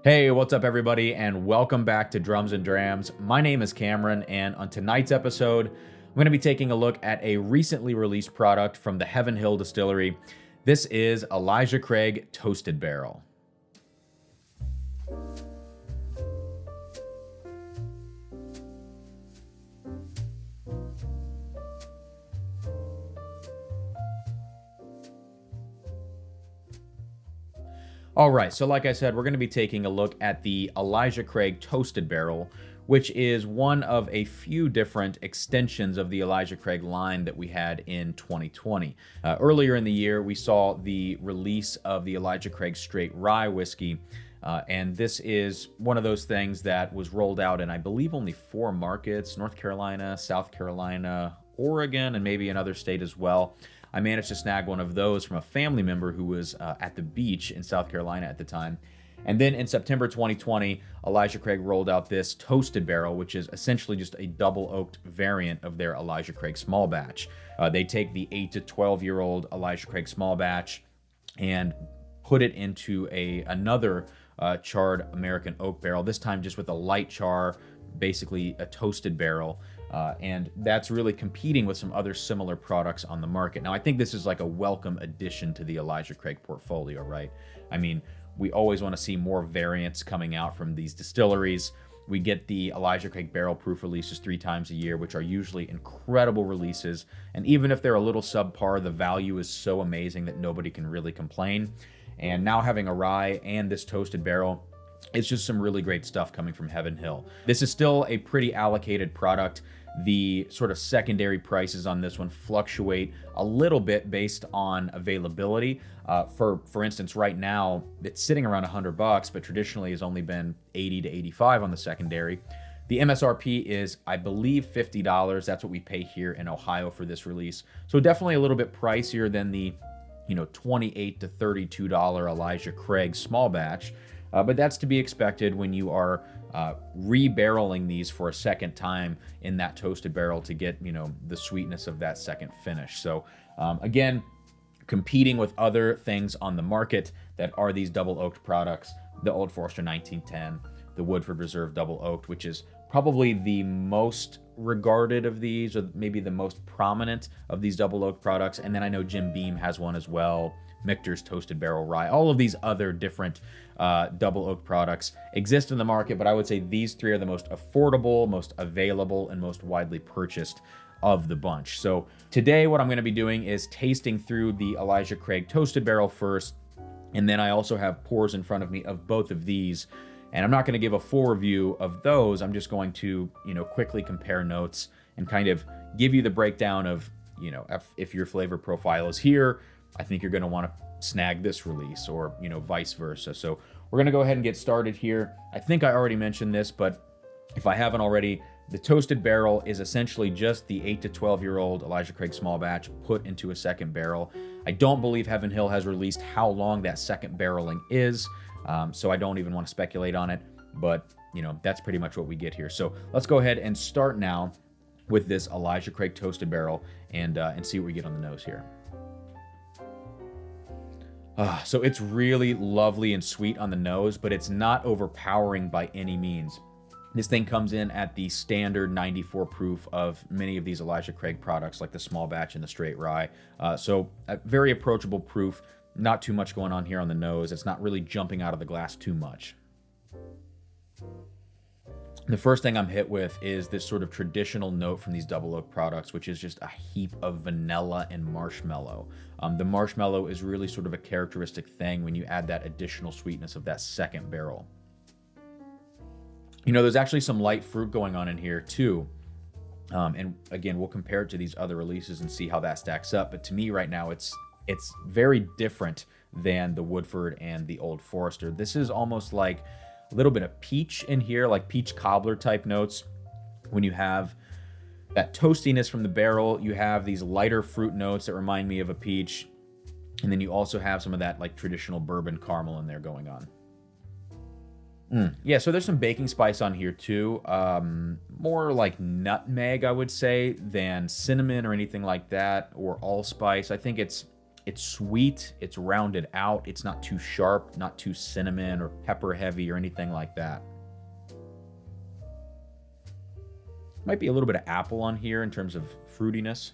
Hey, what's up, everybody, and welcome back to Drums and Drams. My name is Cameron, and on tonight's episode, I'm going to be taking a look at a recently released product from the Heaven Hill Distillery. This is Elijah Craig Toasted Barrel. All right, so like I said, we're going to be taking a look at the Elijah Craig Toasted Barrel, which is one of a few different extensions of the Elijah Craig line that we had in 2020. Earlier in the year, we saw the release of the Elijah Craig Straight Rye Whiskey, and this is one of those things that was rolled out in, I believe, only 4 markets: North Carolina, South Carolina, Oregon, and maybe another state as well. I managed to snag one of those from a family member who was at the beach in South Carolina at the time. And then in September 2020, Elijah Craig rolled out this Toasted Barrel, which is essentially just a double oaked variant of their Elijah Craig small batch. They take the 8 to 12-year-old Elijah Craig small batch and put it into another charred American oak barrel, this time just with a light char, basically a toasted barrel. And that's really competing with some other similar products on the market. Now, I think this is like a welcome addition to the Elijah Craig portfolio, right? I mean, we always want to see more variants coming out from these distilleries. We get the Elijah Craig barrel proof releases 3 times a year, which are usually incredible releases. And even if they're a little subpar, the value is so amazing that nobody can really complain. And now having a rye and this toasted barrel, it's just some really great stuff coming from Heaven Hill. This is still a pretty allocated product. The sort of secondary prices on this one fluctuate a little bit based on availability. For instance, right now it's sitting around $100, but traditionally has only been $80 to $85 on the secondary. The MSRP is, I believe, $50. That's what we pay here in Ohio for this release. So definitely a little bit pricier than the, $28 to $32 Elijah Craig small batch. But that's to be expected when you are re-barreling these for a second time in that toasted barrel to get, the sweetness of that second finish. So again, competing with other things on the market that are these double oaked products, the Old Forester 1910, the Woodford Reserve Double Oaked, which is probably the most regarded of these, or maybe the most prominent of these double oaked products. And then I know Jim Beam has one as well. Michter's Toasted Barrel Rye. All of these other different double oak products exist in the market, but I would say these 3 are the most affordable, most available, and most widely purchased of the bunch. So today what I'm going to be doing is tasting through the Elijah Craig Toasted Barrel first, and then I also have pours in front of me of both of these. And I'm not going to give a full review of those. I'm just going to, quickly compare notes and kind of give you the breakdown of, if your flavor profile is here, I think you're going to want to snag this release, or, vice versa. So we're going to go ahead and get started here. I think I already mentioned this, but if I haven't already, the Toasted Barrel is essentially just the 8 to 12-year-old Elijah Craig small batch put into a second barrel. I don't believe Heaven Hill has released how long that second barreling is, so I don't even want to speculate on it, but, that's pretty much what we get here. So let's go ahead and start now with this Elijah Craig Toasted Barrel and see what we get on the nose here. So it's really lovely and sweet on the nose, but it's not overpowering by any means. This thing comes in at the standard 94 proof of many of these Elijah Craig products, like the small batch and the straight rye. So a very approachable proof, not too much going on here on the nose. It's not really jumping out of the glass too much. The first thing I'm hit with is this sort of traditional note from these double oak products, which is just a heap of vanilla and marshmallow. The marshmallow is really sort of a characteristic thing when you add that additional sweetness of that second barrel. There's actually some light fruit going on in here too. And again, we'll compare it to these other releases and see how that stacks up. But to me right now, it's very different than the Woodford and the Old Forester. This is almost like a little bit of peach in here, like peach cobbler type notes. When you have that toastiness from the barrel, you have these lighter fruit notes that remind me of a peach. And then you also have some of that like traditional bourbon caramel in there going on. Yeah, so there's some baking spice on here too. More like nutmeg, I would say, than cinnamon or anything like that, or allspice. I think it's It's sweet, it's rounded out, it's not too sharp, not too cinnamon or pepper heavy or anything like that. Might be a little bit of apple on here in terms of fruitiness.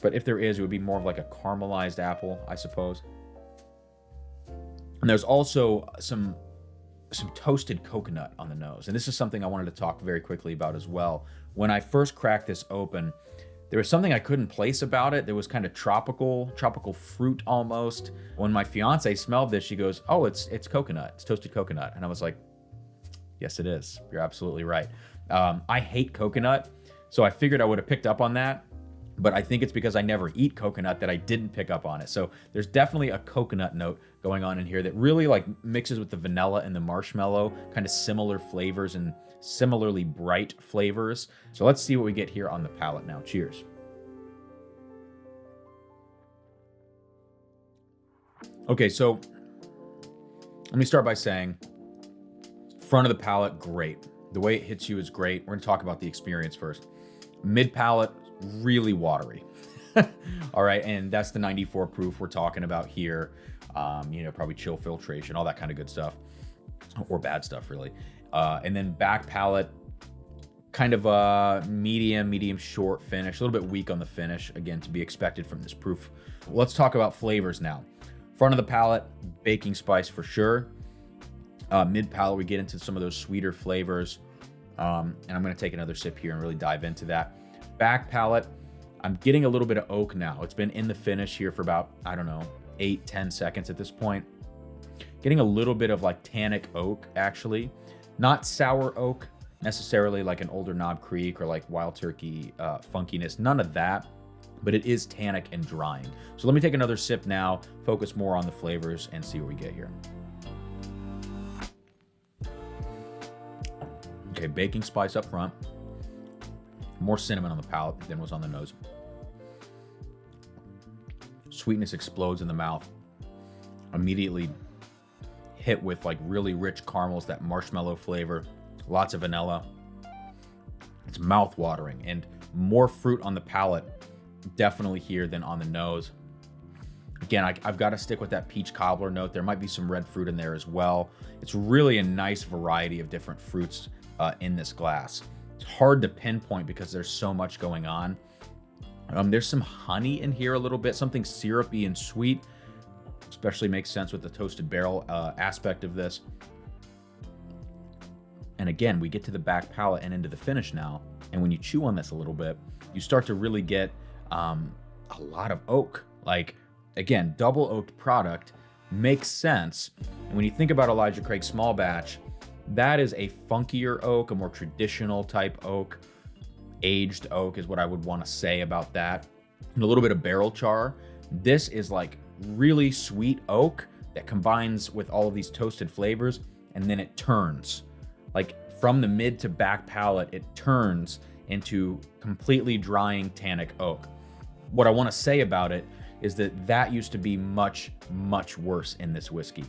But if there is, it would be more of like a caramelized apple, I suppose. And there's also some toasted coconut on the nose. And this is something I wanted to talk very quickly about as well. When I first cracked this open, there was something I couldn't place about it. There was kind of tropical fruit almost. When my fiance smelled this, she goes, "Oh, it's coconut. It's toasted coconut." And I was like, "Yes, it is. You're absolutely right." I hate coconut, so I figured I would have picked up on that. But I think it's because I never eat coconut that I didn't pick up on it. So there's definitely a coconut note going on in here that really like mixes with the vanilla and the marshmallow, kind of similar flavors and similarly bright flavors. So let's see what we get here on the palate now. Cheers. Okay, so let me start by saying front of the palate, great. The way it hits you is great. We're gonna talk about the experience first. Mid palate, really watery. All right, and that's the 94 proof we're talking about here. Probably chill filtration, all that kind of good stuff, or bad stuff really. And then back palate, kind of a medium short finish, a little bit weak on the finish, again, to be expected from this proof. Let's talk about flavors now. Front of the palate, baking spice for sure. Mid palate, we get into some of those sweeter flavors. And I'm going to take another sip here and really dive into that. Back palate, I'm getting a little bit of oak now. It's been in the finish here for about, 8-10 seconds at this point. Getting a little bit of like tannic oak, actually. Not sour oak, necessarily like an older Knob Creek or like Wild Turkey funkiness. None of that, but it is tannic and drying. So let me take another sip now, focus more on the flavors, and see what we get here. Okay, baking spice up front. More cinnamon on the palate than was on the nose. Sweetness explodes in the mouth. Immediately hit with like really rich caramels, that marshmallow flavor, lots of vanilla. It's mouth-watering and more fruit on the palate definitely here than on the nose. Again, I've got to stick with that peach cobbler note. There might be some red fruit in there as well. It's really a nice variety of different fruits in this glass. It's hard to pinpoint because there's so much going on. There's some honey in here a little bit, something syrupy and sweet, especially makes sense with the toasted barrel aspect of this. And again, we get to the back palate and into the finish now. And when you chew on this a little bit, you start to really get a lot of oak. Like, again, double oaked product makes sense. And when you think about Elijah Craig small batch, that is a funkier oak, a more traditional type oak. Aged oak is what I would want to say about that. And a little bit of barrel char. This is like really sweet oak that combines with all of these toasted flavors, and then it turns. Like from the mid to back palate, it turns into completely drying tannic oak. What I want to say about it is that used to be much, much worse in this whiskey.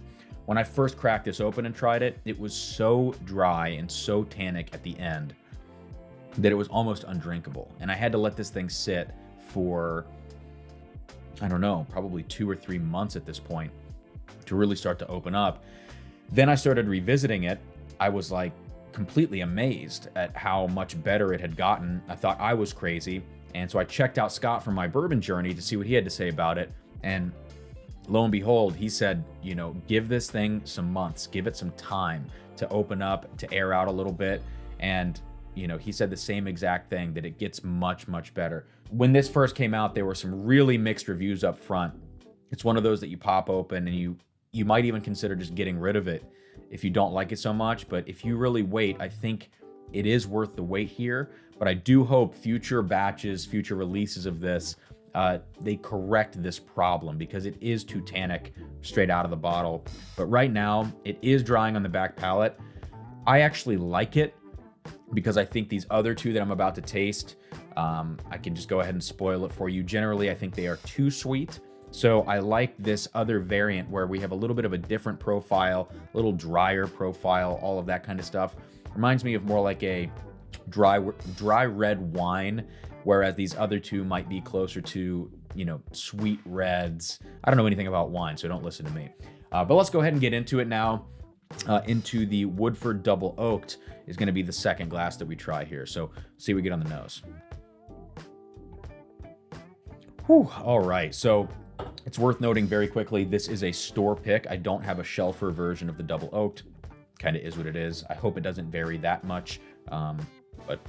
When I first cracked this open and tried it, it was so dry and so tannic at the end that it was almost undrinkable. And I had to let this thing sit for, probably 2 or 3 months at this point to really start to open up. Then I started revisiting it. I was like completely amazed at how much better it had gotten. I thought I was crazy. And so I checked out Scott from My Bourbon Journey to see what he had to say about it. And lo and behold, he said, give this thing some months, give it some time to open up, to air out a little bit. And, he said the same exact thing, that it gets much, much better. When this first came out, there were some really mixed reviews up front. It's one of those that you pop open and you might even consider just getting rid of it if you don't like it so much. But if you really wait, I think it is worth the wait here. But I do hope future batches, future releases of this, they correct this problem, because it is too tannic straight out of the bottle. But right now, it is drying on the back palate. I actually like it because I think these other two that I'm about to taste, I can just go ahead and spoil it for you. Generally, I think they are too sweet. So I like this other variant where we have a little bit of a different profile, a little drier profile, all of that kind of stuff. Reminds me of more like a dry red wine, whereas these other two might be closer to sweet reds. I don't know anything about wine, so don't listen to me. But let's go ahead and get into it now. Into the Woodford Double Oaked is going to be the second glass that we try here. So see what we get on the nose. Whew, all right, so it's worth noting very quickly, this is a store pick. I don't have a shelfer version of the Double Oaked. Kind of is what it is. I hope it doesn't vary that much. But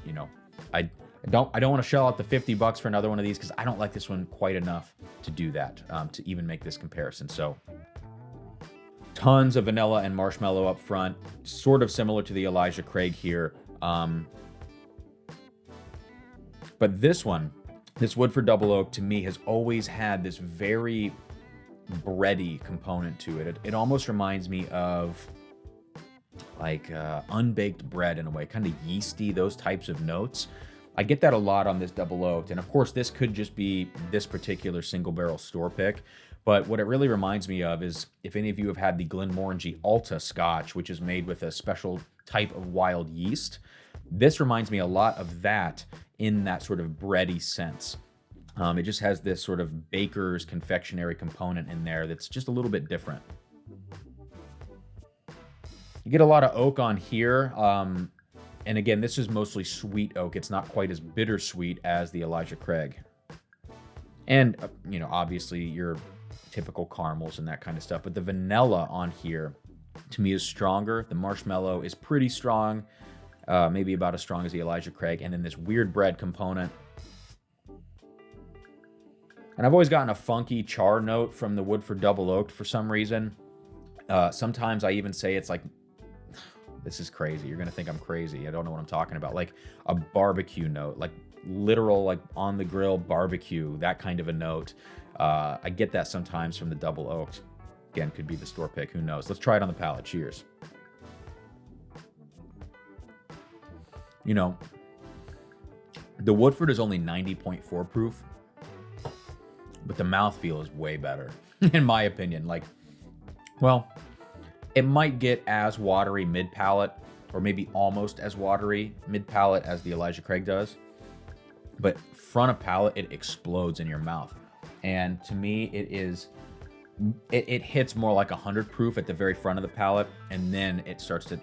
I don't want to shell out the $50 for another one of these because I don't like this one quite enough to do that, to even make this comparison. So tons of vanilla and marshmallow up front, sort of similar to the Elijah Craig here. But this one, this Woodford Double Oak, to me, has always had this very bready component to it. It almost reminds me of like unbaked bread in a way, kind of yeasty, those types of notes. I get that a lot on this Double Oaked. And of course, this could just be this particular single barrel store pick. But what it really reminds me of is, if any of you have had the Glenmorangie Alta Scotch, which is made with a special type of wild yeast, this reminds me a lot of that in that sort of bready sense. It just has this sort of baker's confectionery component in there that's just a little bit different. You get a lot of oak on here. And again, this is mostly sweet oak. It's not quite as bittersweet as the Elijah Craig. And, obviously your typical caramels and that kind of stuff. But the vanilla on here, to me, is stronger. The marshmallow is pretty strong. Maybe about as strong as the Elijah Craig. And then this weird bread component. And I've always gotten a funky char note from the Woodford Double Oaked for some reason. Sometimes I even say it's like, this is crazy. You're going to think I'm crazy. I don't know what I'm talking about. Like a barbecue note, like literal, like on the grill barbecue, that kind of a note. I get that sometimes from the Double Oaked. Again, could be the store pick. Who knows? Let's try it on the palate. Cheers. The Woodford is only 90.4 proof, but the mouthfeel is way better, in my opinion. Like, well, it might get as watery mid-palate, or maybe almost as watery mid-palate as the Elijah Craig does. But front of palate, it explodes in your mouth. And to me, it hits more like 100 proof at the very front of the palate, and then it starts to,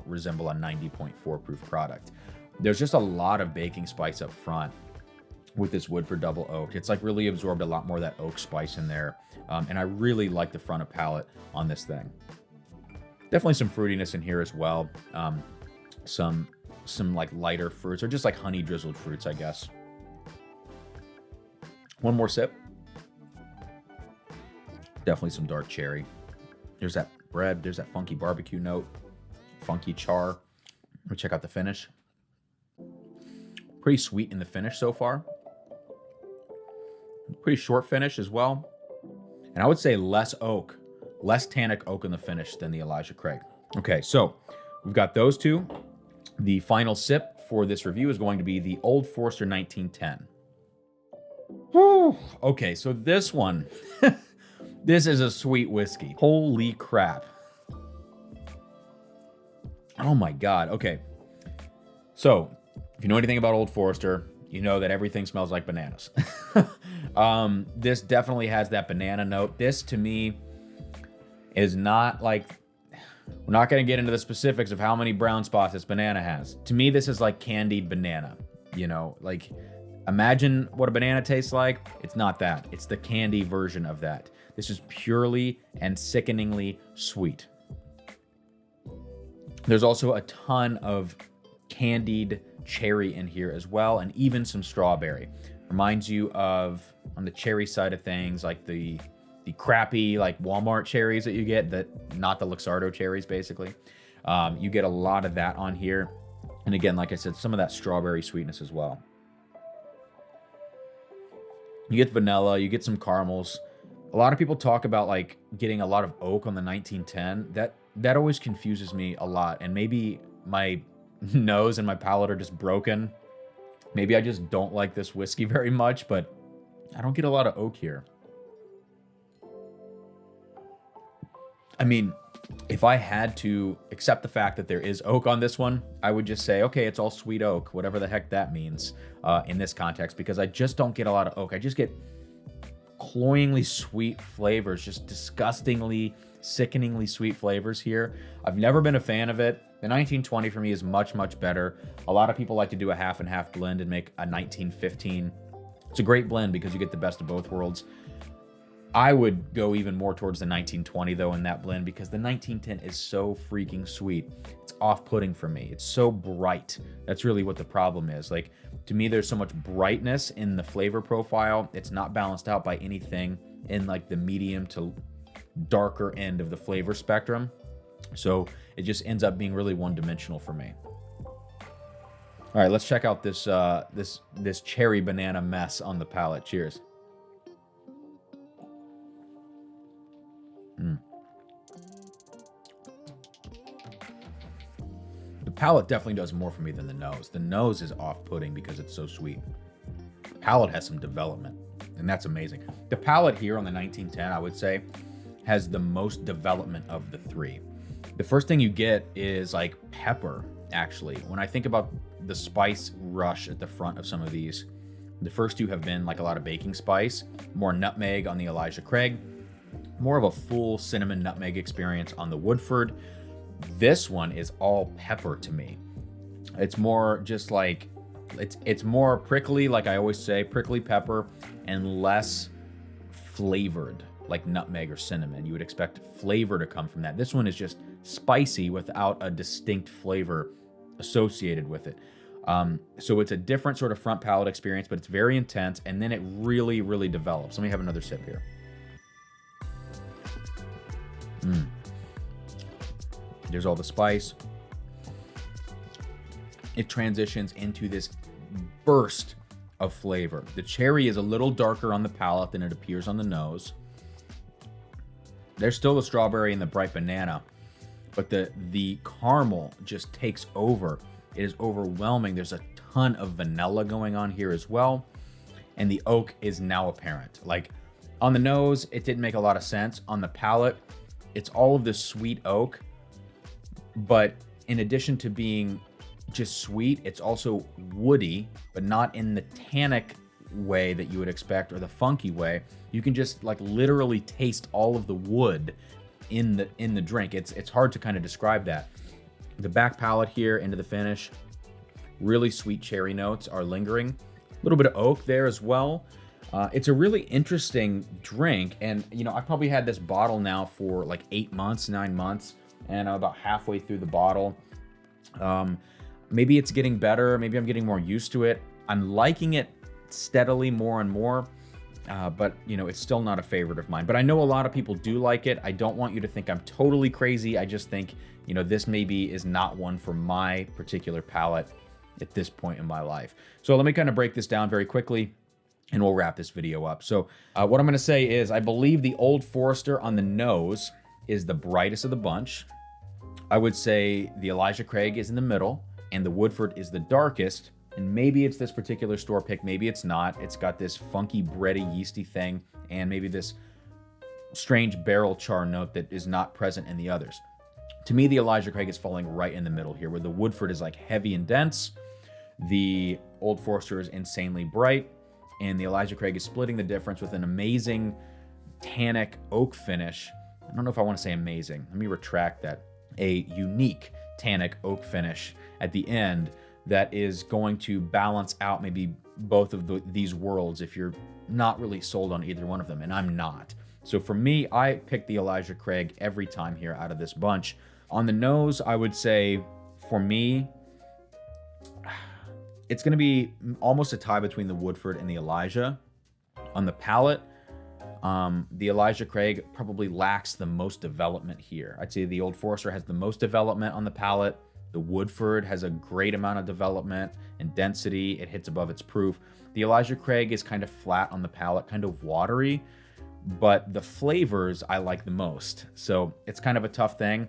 resemble a 90.4 proof product. There's just a lot of baking spice up front with this Woodford Double Oaked. It's like really absorbed a lot more of that oak spice in there. And I really like the front of palate on this thing. Definitely some fruitiness in here as well. Some like lighter fruits, or just like honey drizzled fruits, I guess. One more sip. Definitely some dark cherry. There's that bread. There's that funky barbecue note. Funky char. Let me check out the finish. Pretty sweet in the finish so far. Pretty short finish as well. And I would say less oak, less tannic oak in the finish than the Elijah Craig. Okay, so we've got those two. The final sip for this review is going to be the Old Forester 1910. Whew. Okay, so this one, this is a sweet whiskey. Holy crap. Oh my God. Okay. So if you know anything about Old Forester, you know that everything smells like bananas. This definitely has that banana note. This, to me, is not like, we're not going to get into the specifics of how many brown spots this banana has. To me, this is like candied banana. Like, imagine what a banana tastes like. It's not that. It's the candy version of that. This is purely and sickeningly sweet. There's also a ton of candied cherry in here as well, and even some strawberry. Reminds you of, on the cherry side of things, like the crappy like Walmart cherries that you get, that not the Luxardo cherries, basically. You get a lot of that on here. And again, like I said, some of that strawberry sweetness as well. You get vanilla, you get some caramels. A lot of people talk about like getting a lot of oak on the 1910. That always confuses me a lot. And maybe my nose and my palate are just broken. Maybe I just don't like this whiskey very much, but I don't get a lot of oak here. I mean, if I had to accept the fact that there is oak on this one, I would just say, okay, it's all sweet oak, whatever the heck that means in this context, because I just don't get a lot of oak. I just get cloyingly sweet flavors, just disgustingly, sickeningly sweet flavors here. I've never been a fan of it. The 1920 for me is much, much better. A lot of people like to do a half and half blend and make a 1915. It's a great blend because you get the best of both worlds. I would go even more towards the 1920 though in that blend, because the 1910 is so freaking sweet. It's off-putting for me. It's so bright. That's really what the problem is. Like, to me, there's so much brightness in the flavor profile. It's not balanced out by anything in like the medium to darker end of the flavor spectrum. So it just ends up being really one-dimensional for me. All right, let's check out this this cherry banana mess on the palate. Cheers. The palate definitely does more for me than the nose. The nose is off-putting because it's so sweet. The palate has some development, and that's amazing. The palate here on the 1910, I would say, has the most development of the three. The first thing you get is like pepper, actually. When I think about the spice rush at the front of some of these, the first two have been like a lot of baking spice, more nutmeg on the Elijah Craig, more of a full cinnamon nutmeg experience on the Woodford. This one is all pepper to me. It's more just like, it's more prickly, like I always say, prickly pepper, and less flavored like nutmeg or cinnamon. You would expect flavor to come from that. This one is just spicy without a distinct flavor associated with it. So it's a different sort of front palate experience, but it's very intense, and then it really, really develops. Let me have another sip here. There's all the spice. It transitions into this burst of flavor. The cherry is a little darker on the palate than it appears on the nose. There's still the strawberry and the bright banana, but the caramel just takes over. It is overwhelming. There's a ton of vanilla going on here as well, and the oak is now apparent. Like, on the nose, it didn't make a lot of sense. On the palate, it's all of this sweet oak, but in addition to being just sweet, it's also woody, but not in the tannic way that you would expect or the funky way. You can just like literally taste all of the wood in the drink. It's hard to kind of describe that. The back palate here into the finish, really sweet cherry notes are lingering. A little bit of oak there as well. It's a really interesting drink, and you know, I've probably had this bottle now for like 8 months, 9 months, and I'm about halfway through the bottle. Maybe it's getting better. Maybe I'm getting more used to it. I'm liking it steadily more and more, but you know, it's still not a favorite of mine. But I know a lot of people do like it. I don't want you to think I'm totally crazy. I just think, you know, this maybe is not one for my particular palate at this point in my life. So let me kind of break this down very quickly, and we'll wrap this video up. So what I'm going to say is, I believe the Old Forester on the nose is the brightest of the bunch. I would say the Elijah Craig is in the middle, and the Woodford is the darkest. And maybe it's this particular store pick, maybe it's not. It's got this funky, bready, yeasty thing, and maybe this strange barrel char note that is not present in the others. To me, the Elijah Craig is falling right in the middle here, where the Woodford is like heavy and dense, the Old Forester is insanely bright, and the Elijah Craig is splitting the difference with an amazing tannic oak finish. I don't know if I want to say amazing. Let me retract that. A unique tannic oak finish at the end that is going to balance out maybe both of these worlds if you're not really sold on either one of them, and I'm not. So for me, I pick the Elijah Craig every time here out of this bunch. On the nose, I would say, for me, it's going to be almost a tie between the Woodford and the Elijah. On the palate, the Elijah Craig probably lacks the most development here. I'd say the Old Forester has the most development on the palate. The Woodford has a great amount of development and density. It hits above its proof. The Elijah Craig is kind of flat on the palate, kind of watery, but the flavors I like the most. So it's kind of a tough thing.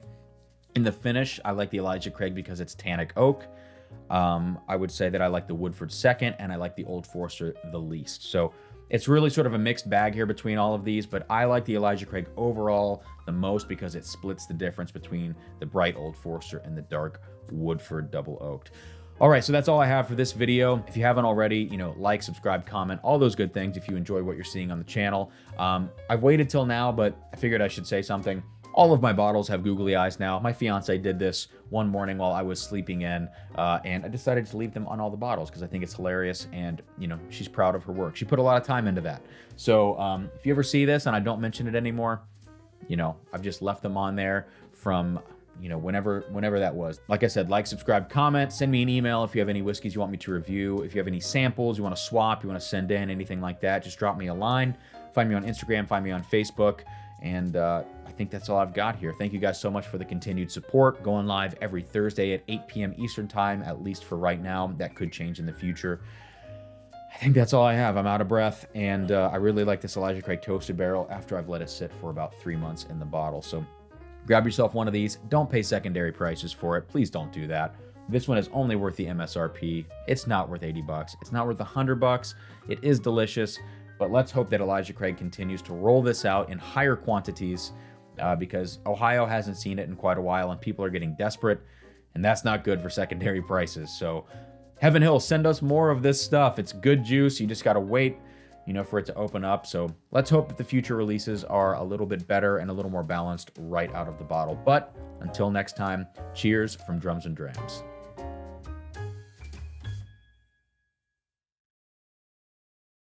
In the finish, I like the Elijah Craig because it's tannic oak. I would say that I like the Woodford second, and I like the Old Forester the least. So it's really sort of a mixed bag here between all of these, but I like the Elijah Craig overall the most because it splits the difference between the bright Old Forester and the dark Woodford Double Oaked. All right, so that's all I have for this video. If you haven't already, like, subscribe, comment, all those good things if you enjoy what you're seeing on the channel. I've waited till now, but I figured I should say something. All of my bottles have googly eyes now. My fiance did this one morning while I was sleeping in, and I decided to leave them on all the bottles because I think it's hilarious, and, she's proud of her work. She put a lot of time into that. So if you ever see this and I don't mention it anymore, I've just left them on there from whenever that was. Like I said, like, subscribe, comment, send me an email if you have any whiskeys you want me to review. If you have any samples you want to swap, you want to send in, anything like that, just drop me a line. Find me on Instagram, find me on Facebook, and I think that's all I've got here. Thank you guys so much for the continued support. Going live every Thursday at 8 p.m. Eastern Time, at least for right now. That could change in the future. I think that's all I have. I'm out of breath, and I really like this Elijah Craig Toasted Barrel after I've let it sit for about 3 months in the bottle. So grab yourself one of these. Don't pay secondary prices for it. Please don't do that. This one is only worth the MSRP. It's not worth 80 bucks. It's not worth 100 bucks. It is delicious, but let's hope that Elijah Craig continues to roll this out in higher quantities because Ohio hasn't seen it in quite a while and people are getting desperate, and that's not good for secondary prices. So Heaven Hill, send us more of this stuff. It's good juice. You just got to wait, for it to open up. So let's hope that the future releases are a little bit better and a little more balanced right out of the bottle. But until next time, cheers from Drums and Drams.